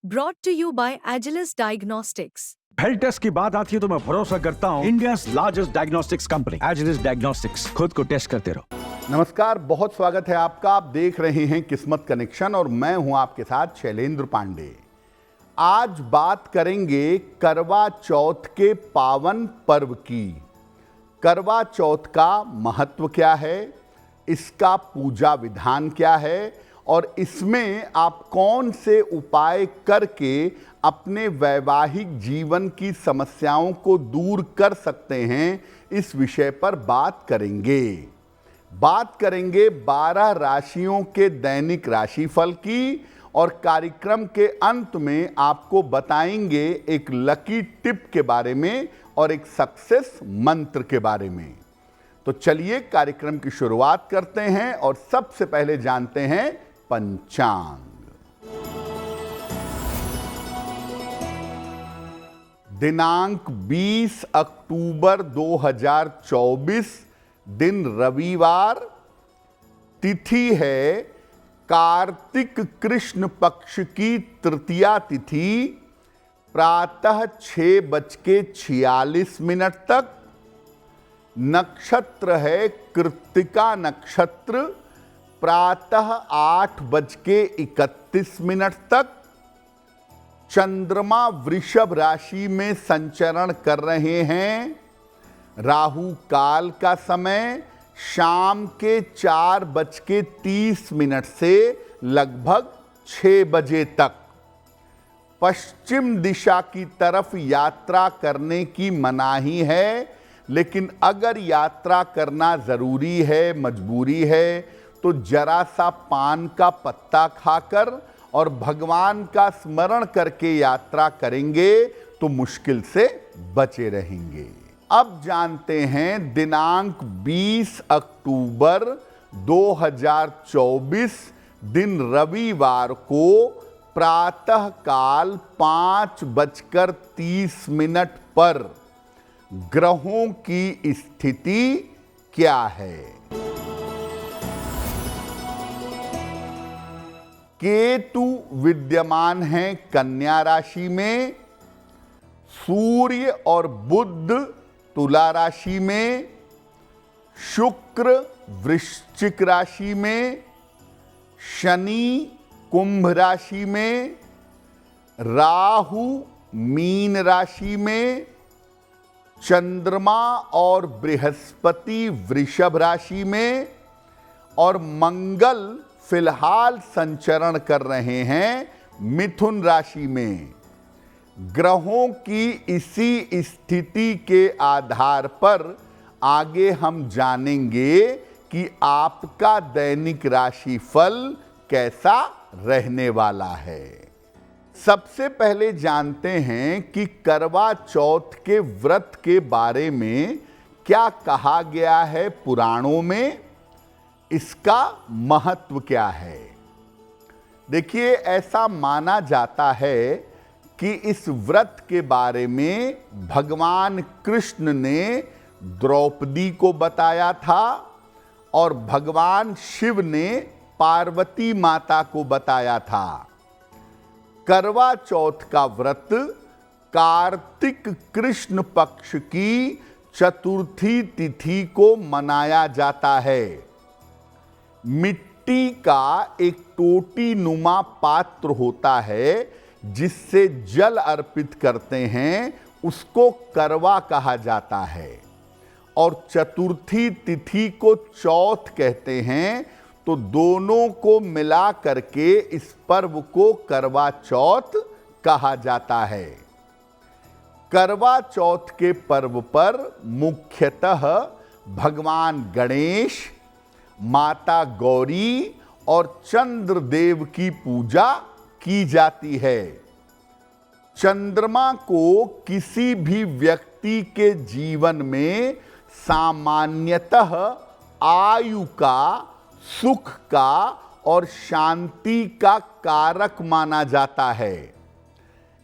brought to you by Agilus Diagnostics. Health test की बात आती है तो मैं भरोसा करता हूँ India's largest diagnostics company Agilus diagnostics. खुद को टेस्ट करते रहो। नमस्कार, बहुत स्वागत है आपका। आप देख रहे हैं किस्मत कनेक्शन और मैं हूं आपके साथ शैलेंद्र पांडे। आज बात करेंगे करवा चौथ के पावन पर्व की। करवा चौथ का महत्व क्या है, इसका पूजा विधान क्या है और इसमें आप कौन से उपाय करके अपने वैवाहिक जीवन की समस्याओं को दूर कर सकते हैं, इस विषय पर बात करेंगे। बात करेंगे 12 राशियों के दैनिक राशिफल की और कार्यक्रम के अंत में आपको बताएंगे एक लकी टिप के बारे में और एक सक्सेस मंत्र के बारे में। तो चलिए कार्यक्रम की शुरुआत करते हैं और सबसे पहले जानते हैं पंचांग। दिनांक 20 अक्टूबर 2024, दिन रविवार, तिथि है कार्तिक कृष्ण पक्ष की तृतीया तिथि, प्रातः 6:46 तक। नक्षत्र है कृत्तिका नक्षत्र, प्रातः 8:31 तक। चंद्रमा वृषभ राशि में संचरण कर रहे हैं। राहु काल का समय शाम के 4:30 से लगभग 6 बजे तक। पश्चिम दिशा की तरफ यात्रा करने की मनाही है, लेकिन अगर यात्रा करना जरूरी है, मजबूरी है, तो जरा सा पान का पत्ता खाकर और भगवान का स्मरण करके यात्रा करेंगे तो मुश्किल से बचे रहेंगे। अब जानते हैं दिनांक 20 अक्टूबर 2024, दिन रविवार को प्रातः काल 5:30 पर ग्रहों की स्थिति क्या है। केतु विद्यमान है कन्या राशि में, सूर्य और बुध तुला राशि में, शुक्र वृश्चिक राशि में, शनि कुंभ राशि में, राहु मीन राशि में, चंद्रमा और बृहस्पति वृषभ राशि में और मंगल फिलहाल संचरण कर रहे हैं मिथुन राशि में। ग्रहों की इसी स्थिति के आधार पर आगे हम जानेंगे कि आपका दैनिक राशिफल कैसा रहने वाला है। सबसे पहले जानते हैं कि करवा चौथ के व्रत के बारे में क्या कहा गया है पुराणों में, इसका महत्व क्या है। देखिए, ऐसा माना जाता है कि इस व्रत के बारे में भगवान कृष्ण ने द्रौपदी को बताया था और भगवान शिव ने पार्वती माता को बताया था। करवा चौथ का व्रत कार्तिक कृष्ण पक्ष की चतुर्थी तिथि को मनाया जाता है। मिट्टी का एक टोटी नुमा पात्र होता है जिससे जल अर्पित करते हैं, उसको करवा कहा जाता है। और चतुर्थी तिथि को चौथ कहते हैं, तो दोनों को मिला करके इस पर्व को करवा चौथ कहा जाता है। करवा चौथ के पर्व पर मुख्यतः भगवान गणेश, माता गौरी और चंद्रदेव की पूजा की जाती है। चंद्रमा को किसी भी व्यक्ति के जीवन में सामान्यतः आयु का, सुख का और शांति का कारक माना जाता है।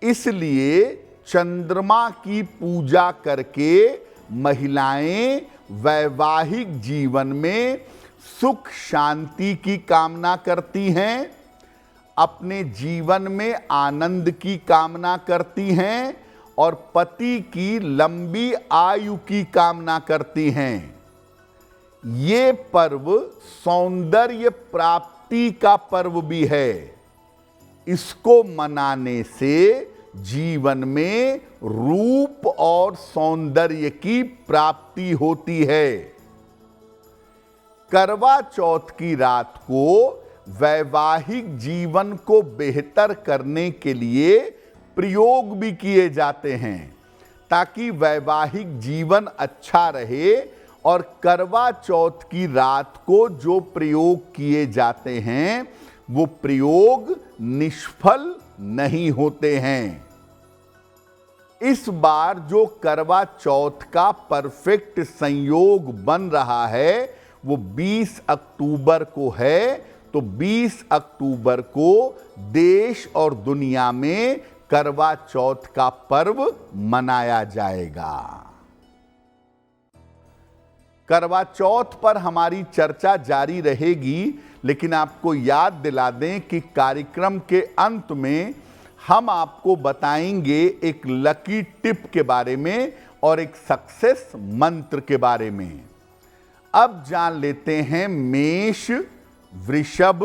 इसलिए चंद्रमा की पूजा करके महिलाएं वैवाहिक जीवन में सुख शांति की कामना करती हैं। अपने जीवन में आनंद की कामना करती हैं और पति की लंबी आयु की कामना करती हैं। ये पर्व सौंदर्य प्राप्ति का पर्व भी है। इसको मनाने से जीवन में रूप और सौंदर्य की प्राप्ति होती है। करवा चौथ की रात को वैवाहिक जीवन को बेहतर करने के लिए प्रयोग भी किए जाते हैं, ताकि वैवाहिक जीवन अच्छा रहे। और करवा चौथ की रात को जो प्रयोग किए जाते हैं वो प्रयोग निष्फल नहीं होते हैं। इस बार जो करवा चौथ का परफेक्ट संयोग बन रहा है वो 20 अक्टूबर को है। तो 20 अक्टूबर को देश और दुनिया में करवा चौथ का पर्व मनाया जाएगा। करवा चौथ पर हमारी चर्चा जारी रहेगी, लेकिन आपको याद दिला दें कि कार्यक्रम के अंत में हम आपको बताएंगे एक लकी टिप के बारे में और एक सक्सेस मंत्र के बारे में। अब जान लेते हैं मेष, वृषभ,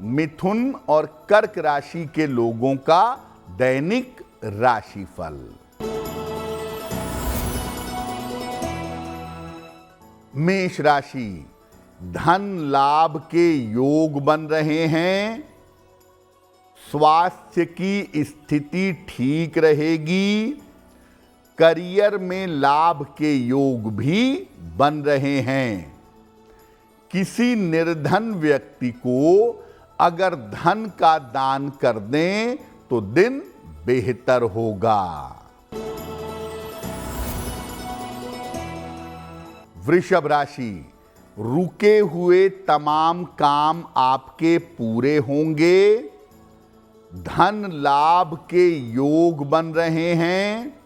मिथुन और कर्क राशि के लोगों का दैनिक राशिफल। मेष राशि, धन लाभ के योग बन रहे हैं। स्वास्थ्य की स्थिति ठीक रहेगी। करियर में लाभ के योग भी बन रहे हैं। किसी निर्धन व्यक्ति को अगर धन का दान कर दें तो दिन बेहतर होगा। वृषभ राशि, रुके हुए तमाम काम आपके पूरे होंगे। धन लाभ के योग बन रहे हैं।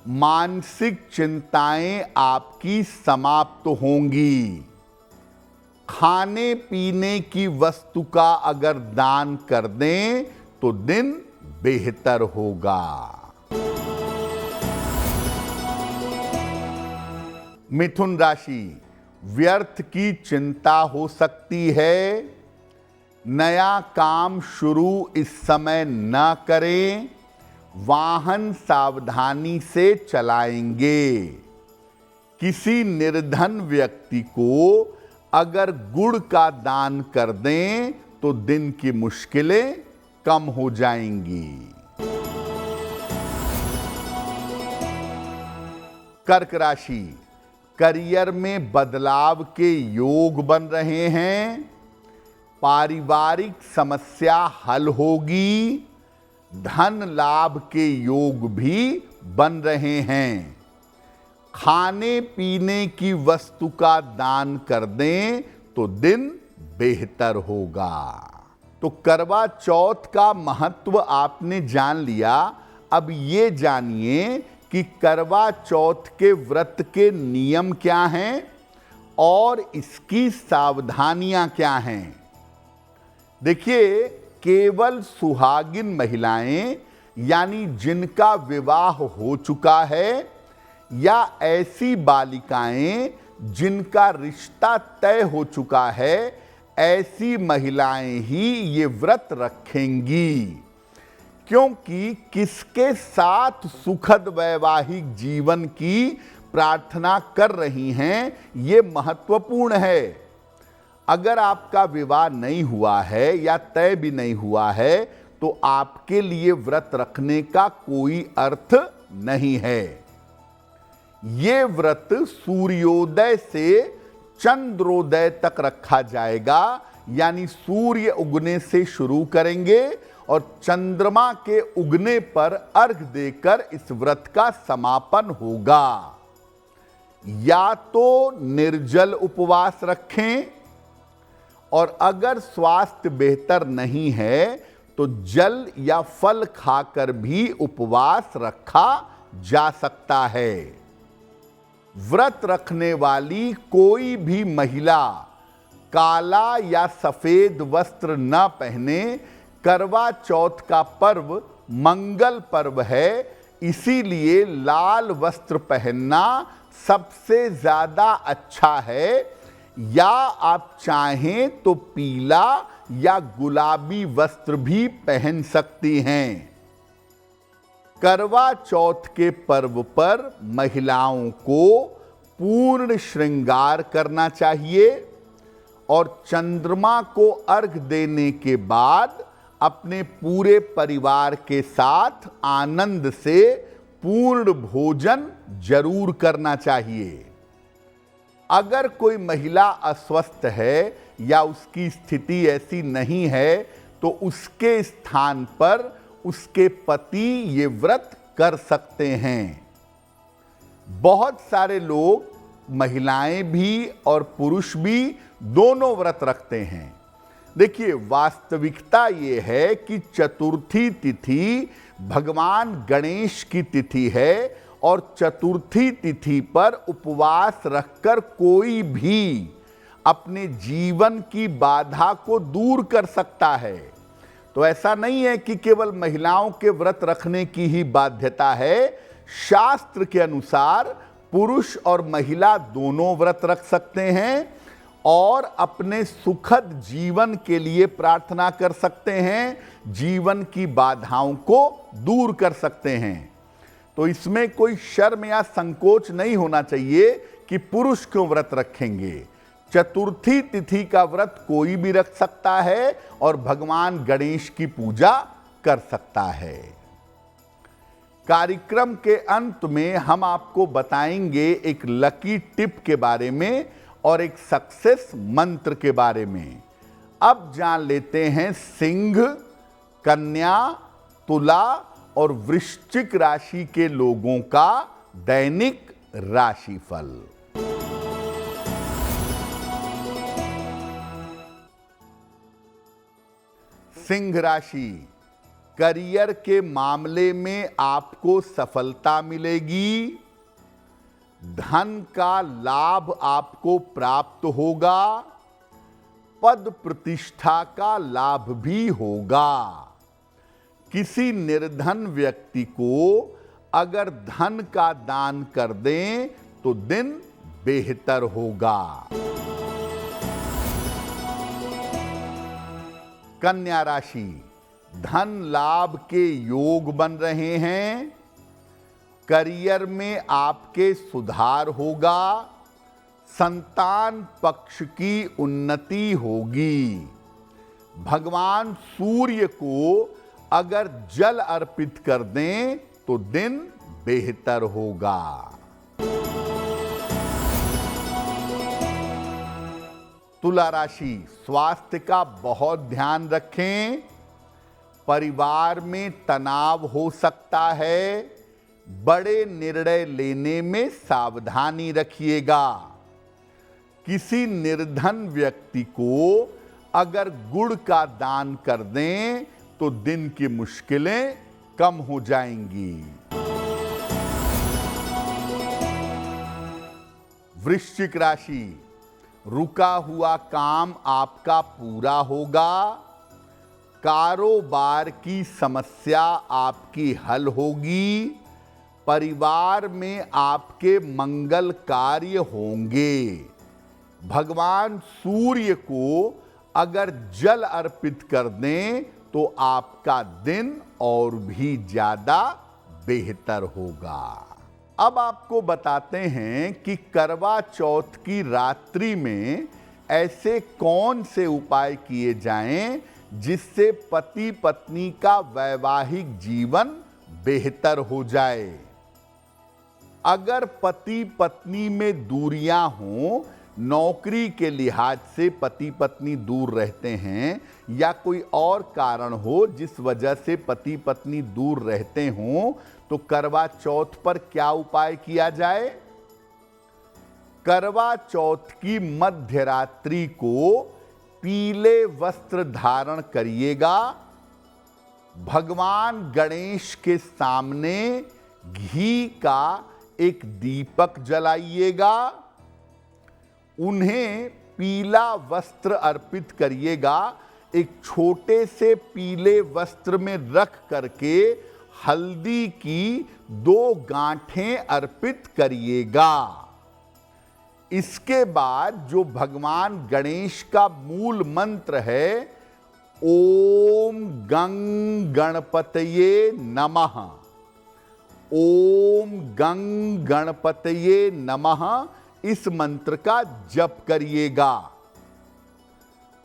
मानसिक चिंताएं आपकी समाप्त होंगी। खाने पीने की वस्तु का अगर दान कर दें तो दिन बेहतर होगा। मिथुन राशि, व्यर्थ की चिंता हो सकती है। नया काम शुरू इस समय न करें। वाहन सावधानी से चलाएंगे। किसी निर्धन व्यक्ति को अगर गुड़ का दान कर दें तो दिन की मुश्किलें कम हो जाएंगी। कर्क राशि, करियर में बदलाव के योग बन रहे हैं। पारिवारिक समस्या हल होगी। धन लाभ के योग भी बन रहे हैं। खाने पीने की वस्तु का दान कर दें तो दिन बेहतर होगा। तो करवा चौथ का महत्व आपने जान लिया। अब ये जानिए कि करवा चौथ के व्रत के नियम क्या हैं और इसकी सावधानियां क्या हैं। देखिए, केवल सुहागिन महिलाएं यानी जिनका विवाह हो चुका है या ऐसी बालिकाएं जिनका रिश्ता तय हो चुका है, ऐसी महिलाएं ही ये व्रत रखेंगी। क्योंकि किसके साथ सुखद वैवाहिक जीवन की प्रार्थना कर रही हैं, ये महत्वपूर्ण है। अगर आपका विवाह नहीं हुआ है या तय भी नहीं हुआ है तो आपके लिए व्रत रखने का कोई अर्थ नहीं है। ये व्रत सूर्योदय से चंद्रोदय तक रखा जाएगा, यानी सूर्य उगने से शुरू करेंगे और चंद्रमा के उगने पर अर्घ देकर इस व्रत का समापन होगा। या तो निर्जल उपवास रखें और अगर स्वास्थ्य बेहतर नहीं है तो जल या फल खाकर भी उपवास रखा जा सकता है। व्रत रखने वाली कोई भी महिला काला या सफेद वस्त्र न पहने, करवा चौथ का पर्व मंगल पर्व है, इसीलिए लाल वस्त्र पहनना सबसे ज्यादा अच्छा है, या आप चाहें तो पीला या गुलाबी वस्त्र भी पहन सकती हैं। करवा चौथ के पर्व पर महिलाओं को पूर्ण श्रृंगार करना चाहिए और चंद्रमा को अर्घ देने के बाद अपने पूरे परिवार के साथ आनंद से पूर्ण भोजन जरूर करना चाहिए। अगर कोई महिला अस्वस्थ है या उसकी स्थिति ऐसी नहीं है तो उसके स्थान पर उसके पति ये व्रत कर सकते हैं। बहुत सारे लोग, महिलाएं भी और पुरुष भी, दोनों व्रत रखते हैं। देखिए, वास्तविकता ये है कि चतुर्थी तिथि भगवान गणेश की तिथि है और चतुर्थी तिथि पर उपवास रखकर कोई भी अपने जीवन की बाधा को दूर कर सकता है। तो ऐसा नहीं है कि केवल महिलाओं के व्रत रखने की ही बाध्यता है। शास्त्र के अनुसार पुरुष और महिला दोनों व्रत रख सकते हैं और अपने सुखद जीवन के लिए प्रार्थना कर सकते हैं, जीवन की बाधाओं को दूर कर सकते हैं। तो इसमें कोई शर्म या संकोच नहीं होना चाहिए कि पुरुष क्यों व्रत रखेंगे। चतुर्थी तिथि का व्रत कोई भी रख सकता है और भगवान गणेश की पूजा कर सकता है। कार्यक्रम के अंत में हम आपको बताएंगे एक लकी टिप के बारे में और एक सक्सेस मंत्र के बारे में। अब जान लेते हैं सिंह, कन्या, तुला और वृश्चिक राशि के लोगों का दैनिक राशिफल। सिंह राशि, करियर के मामले में आपको सफलता मिलेगी। धन का लाभ आपको प्राप्त होगा। पद प्रतिष्ठा का लाभ भी होगा। किसी निर्धन व्यक्ति को अगर धन का दान कर दें तो दिन बेहतर होगा। कन्या राशि, धन लाभ के योग बन रहे हैं। करियर में आपके सुधार होगा। संतान पक्ष की उन्नति होगी। भगवान सूर्य को अगर जल अर्पित कर दें तो दिन बेहतर होगा। तुला राशि, स्वास्थ्य का बहुत ध्यान रखें। परिवार में तनाव हो सकता है। बड़े निर्णय लेने में सावधानी रखिएगा। किसी निर्धन व्यक्ति को अगर गुड़ का दान कर दें तो दिन की मुश्किलें कम हो जाएंगी। वृश्चिक राशि, रुका हुआ काम आपका पूरा होगा। कारोबार की समस्या आपकी हल होगी। परिवार में आपके मंगल कार्य होंगे। भगवान सूर्य को अगर जल अर्पित कर दें तो आपका दिन और भी ज्यादा बेहतर होगा। अब आपको बताते हैं कि करवा चौथ की रात्रि में ऐसे कौन से उपाय किए जाएं जिससे पति पत्नी का वैवाहिक जीवन बेहतर हो जाए। अगर पति पत्नी में दूरियां हों, नौकरी के लिहाज से पति पत्नी दूर रहते हैं या कोई और कारण हो जिस वजह से पति पत्नी दूर रहते हों, तो करवा चौथ पर क्या उपाय किया जाए। करवा चौथ की मध्य रात्रि को पीले वस्त्र धारण करिएगा। भगवान गणेश के सामने घी का एक दीपक जलाइएगा। उन्हें पीला वस्त्र अर्पित करिएगा। एक छोटे से पीले वस्त्र में रख करके हल्दी की 2 गांठें अर्पित करिएगा। इसके बाद जो भगवान गणेश का मूल मंत्र है, ओम गंग गणपतये नमः, ओम गंग गणपतये नमः, इस मंत्र का जप करिएगा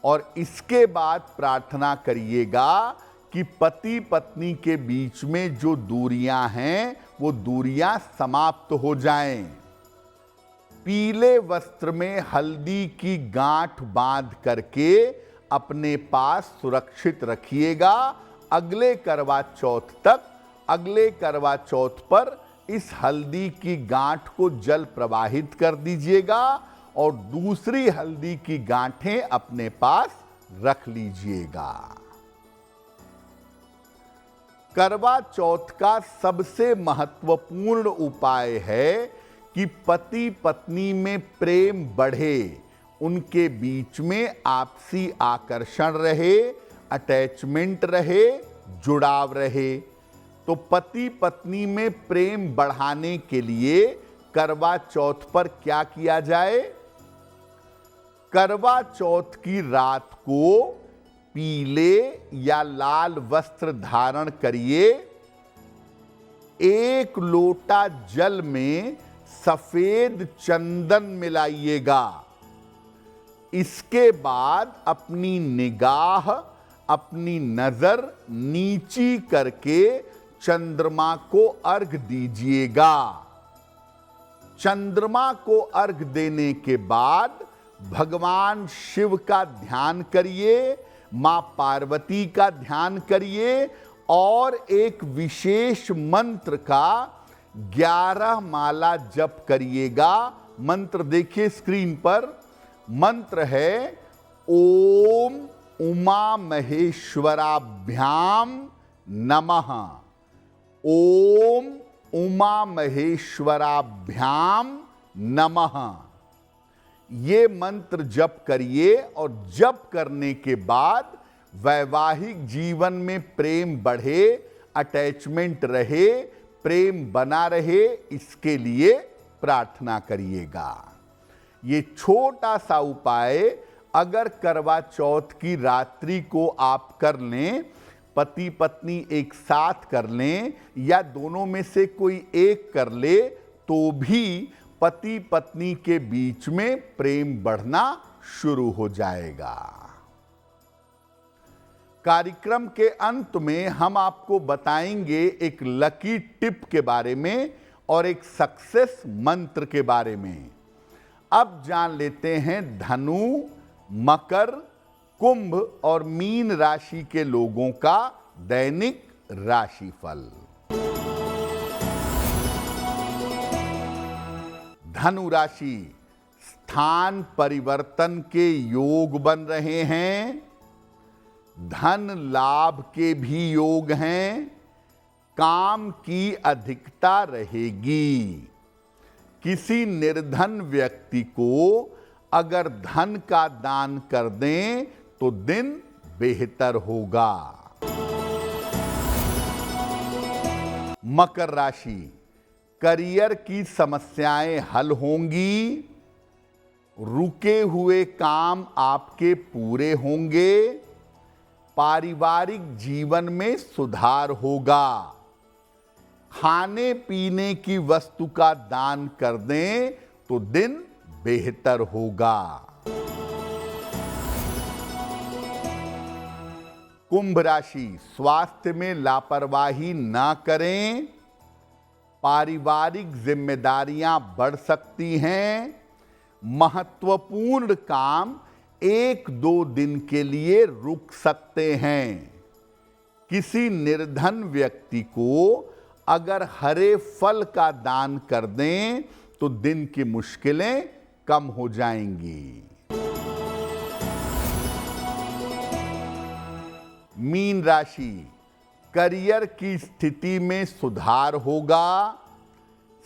और इसके बाद प्रार्थना करिएगा कि पति पत्नी के बीच में जो दूरियां हैं वो दूरियां समाप्त हो जाएं। पीले वस्त्र में हल्दी की गांठ बांध करके अपने पास सुरक्षित रखिएगा। अगले करवा चौथ तक, अगले करवा चौथ पर इस हल्दी की गांठ को जल प्रवाहित कर दीजिएगा और दूसरी हल्दी की गांठें अपने पास रख लीजिएगा। करवा चौथ का सबसे महत्वपूर्ण उपाय है कि पति पत्नी में प्रेम बढ़े, उनके बीच में आपसी आकर्षण रहे, अटैचमेंट रहे, जुड़ाव रहे। तो पति पत्नी में प्रेम बढ़ाने के लिए करवा चौथ पर क्या किया जाए? करवा चौथ की रात को पीले या लाल वस्त्र धारण करिए। 1 लोटा जल में सफेद चंदन मिलाइएगा। इसके बाद अपनी निगाह, अपनी नजर नीची करके चंद्रमा को अर्घ दीजिएगा। चंद्रमा को अर्घ देने के बाद भगवान शिव का ध्यान करिए, मां पार्वती का ध्यान करिए और एक विशेष मंत्र का 11 माला जप करिएगा। मंत्र देखिए स्क्रीन पर। मंत्र है ओम उमा महेश्वराभ्याम नमः, ओम उमा महेश्वराभ्याम नमः। ये मंत्र जप करिए और जप करने के बाद वैवाहिक जीवन में प्रेम बढ़े, अटैचमेंट रहे, प्रेम बना रहे, इसके लिए प्रार्थना करिएगा। ये छोटा सा उपाय अगर करवा चौथ की रात्रि को आप कर लें, पति पत्नी एक साथ कर लें या दोनों में से कोई एक कर ले, तो भी पति पत्नी के बीच में प्रेम बढ़ना शुरू हो जाएगा। कार्यक्रम के अंत में हम आपको बताएंगे एक लकी टिप के बारे में और एक सक्सेस मंत्र के बारे में। अब जान लेते हैं धनु, मकर, कुंभ और मीन राशि के लोगों का दैनिक राशिफल। धनु राशि, स्थान परिवर्तन के योग बन रहे हैं, धन लाभ के भी योग हैं, काम की अधिकता रहेगी। किसी निर्धन व्यक्ति को अगर धन का दान कर दें तो दिन बेहतर होगा। मकर राशि, करियर की समस्याएं हल होंगी, रुके हुए काम आपके पूरे होंगे, पारिवारिक जीवन में सुधार होगा। खाने पीने की वस्तु का दान कर दें तो दिन बेहतर होगा। कुंभ राशि, स्वास्थ्य में लापरवाही ना करें, पारिवारिक जिम्मेदारियां बढ़ सकती हैं, महत्वपूर्ण काम 1-2 दिन के लिए रुक सकते हैं। किसी निर्धन व्यक्ति को अगर हरे फल का दान कर दें तो दिन की मुश्किलें कम हो जाएंगी। मीन राशि, करियर की स्थिति में सुधार होगा,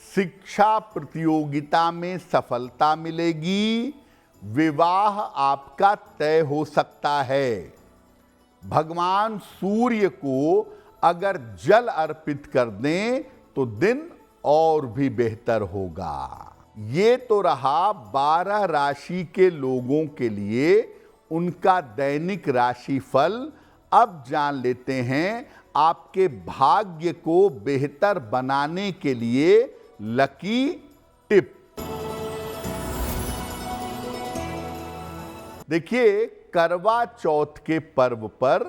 शिक्षा प्रतियोगिता में सफलता मिलेगी, विवाह आपका तय हो सकता है। भगवान सूर्य को अगर जल अर्पित कर दें तो दिन और भी बेहतर होगा। ये तो रहा 12 राशि के लोगों के लिए उनका दैनिक राशिफल। अब जान लेते हैं आपके भाग्य को बेहतर बनाने के लिए लकी टिप। देखिए, करवा चौथ के पर्व पर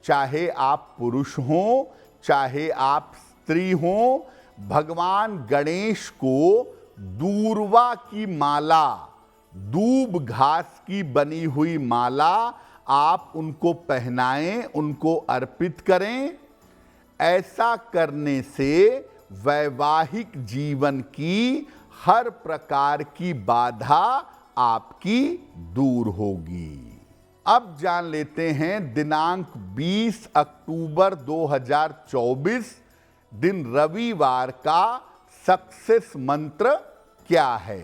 चाहे आप पुरुष हो चाहे आप स्त्री हो, भगवान गणेश को दूर्वा की माला, दूब घास की बनी हुई माला आप उनको पहनाएं, उनको अर्पित करें। ऐसा करने से वैवाहिक जीवन की हर प्रकार की बाधा आपकी दूर होगी। अब जान लेते हैं दिनांक 20 अक्टूबर 2024 दिन रविवार का सक्सेस मंत्र क्या है।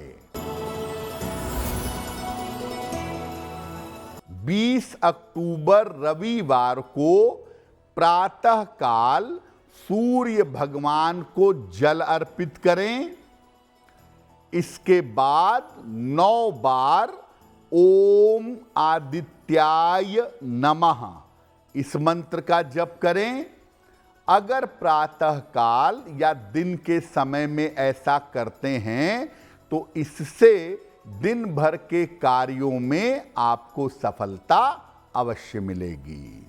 20 अक्टूबर रविवार को प्रातः काल सूर्य भगवान को जल अर्पित करें। इसके बाद 9 बार ओम आदित्याय नमः इस मंत्र का जप करें। अगर प्रातः काल या दिन के समय में ऐसा करते हैं तो इससे दिन भर के कार्यों में आपको सफलता अवश्य मिलेगी।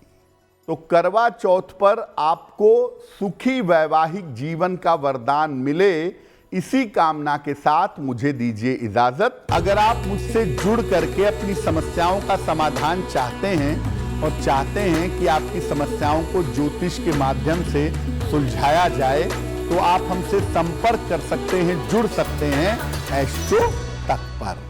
तो करवा चौथ पर आपको सुखी वैवाहिक जीवन का वरदान मिले, इसी कामना के साथ मुझे दीजिए इजाजत। अगर आप मुझसे जुड़ करके अपनी समस्याओं का समाधान चाहते हैं और चाहते हैं कि आपकी समस्याओं को ज्योतिष के माध्यम से सुलझाया जाए, तो आप हमसे संपर्क कर सकते हैं, जुड़ सकते हैं एस्ट्रो तक पर।